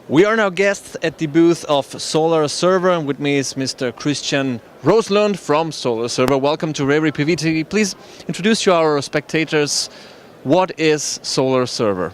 We are now guests at the booth of Solar Server, and with me is Mr. Christian Roslund from Solar Server. Welcome to RERi PV TV. Please introduce to our spectators, what is Solar Server?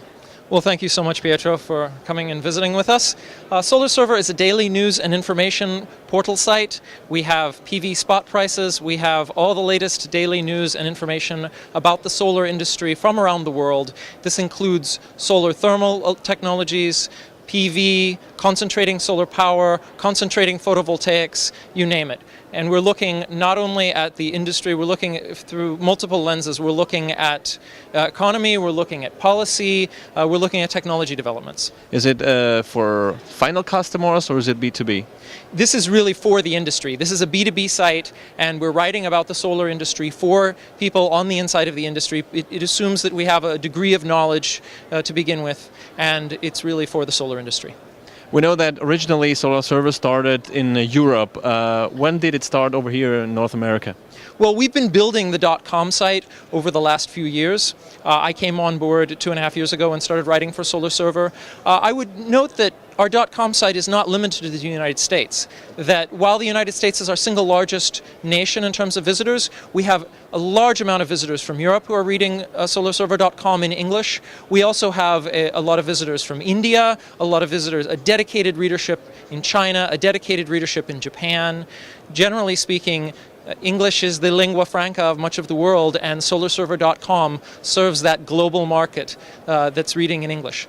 Well, thank you so much, Pietro, for coming and visiting with us. Solar Server is a daily news and information portal site. We have PV spot prices. We have all the latest daily news and information about the solar industry from around the world. This includes solar thermal technologies, PV, concentrating solar power, concentrating photovoltaics, you name it. And we're looking not only at the industry, we're looking through multiple lenses. We're looking at economy, we're looking at policy, we're looking at technology developments. Is it for final customers or is it B2B? This is really for the industry. This is a B2B site, and we're writing about the solar industry for people on the inside of the industry. It assumes that we have a degree of knowledge to begin with, and it's really for the solar industry. We know that originally Solar Server started in Europe. When did it start over here in North America? Well, we've been building the .com site over the last few years. I came on board 2.5 years ago and started writing for Solar Server. I would note that our .com site is not limited to the United States. That while the United States is our single largest nation in terms of visitors, we have a large amount of visitors from Europe who are reading solarserver.com in English. We also have a lot of visitors from India, a lot of visitors, a dedicated readership in China, a dedicated readership in Japan. Generally speaking, English is the lingua franca of much of the world, and solarserver.com serves that global market that's reading in English.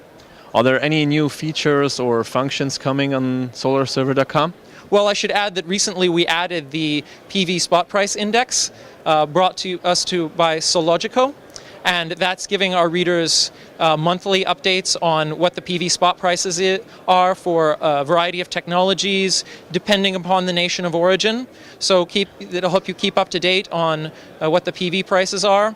Are there any new features or functions coming on solarserver.com? Well, I should add that recently we added the PV spot price index brought to us by Sologico, and that's giving our readers monthly updates on what the PV spot prices are for a variety of technologies, depending upon the nation of origin. So it'll help you keep up to date on what the PV prices are.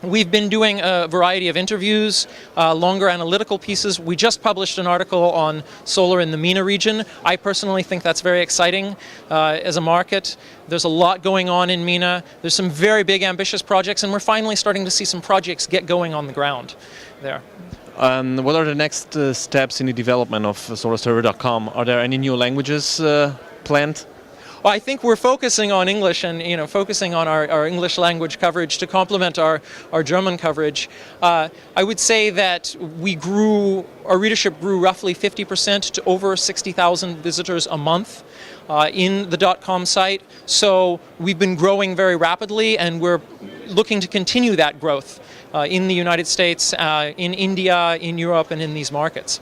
We've been doing a variety of interviews, longer analytical pieces. We just published an article on solar in the MENA region. I personally think that's very exciting as a market. There's a lot going on in MENA. There's some very big ambitious projects, and we're finally starting to see some projects get going on the ground there. What are the next steps in the development of solarserver.com? Are there any new languages planned? Well, I think we're focusing on English and focusing on our English language coverage to complement our German coverage. I would say that our readership grew roughly 50% to over 60,000 visitors a month in the .com site. So we've been growing very rapidly, and we're looking to continue that growth in the United States, in India, in Europe, and in these markets.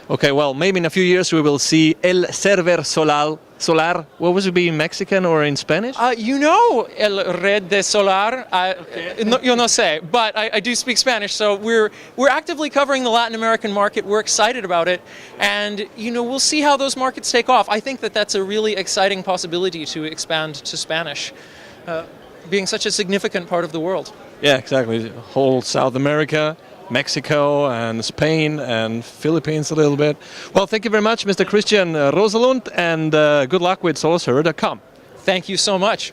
Okay, well, maybe in a few years we will see El Server Solar. What was it be in Mexican or in Spanish? El Red de Solar. Yo no sé, but I do speak Spanish, so we're actively covering the Latin American market. We're excited about it, and we'll see how those markets take off. I think that that's a really exciting possibility to expand to Spanish, being such a significant part of the world. Yeah, exactly. Whole South America, Mexico and Spain and Philippines a little bit. Well, thank you very much, Mr. Christian Roslund, and good luck with solarserver.com. Thank you so much.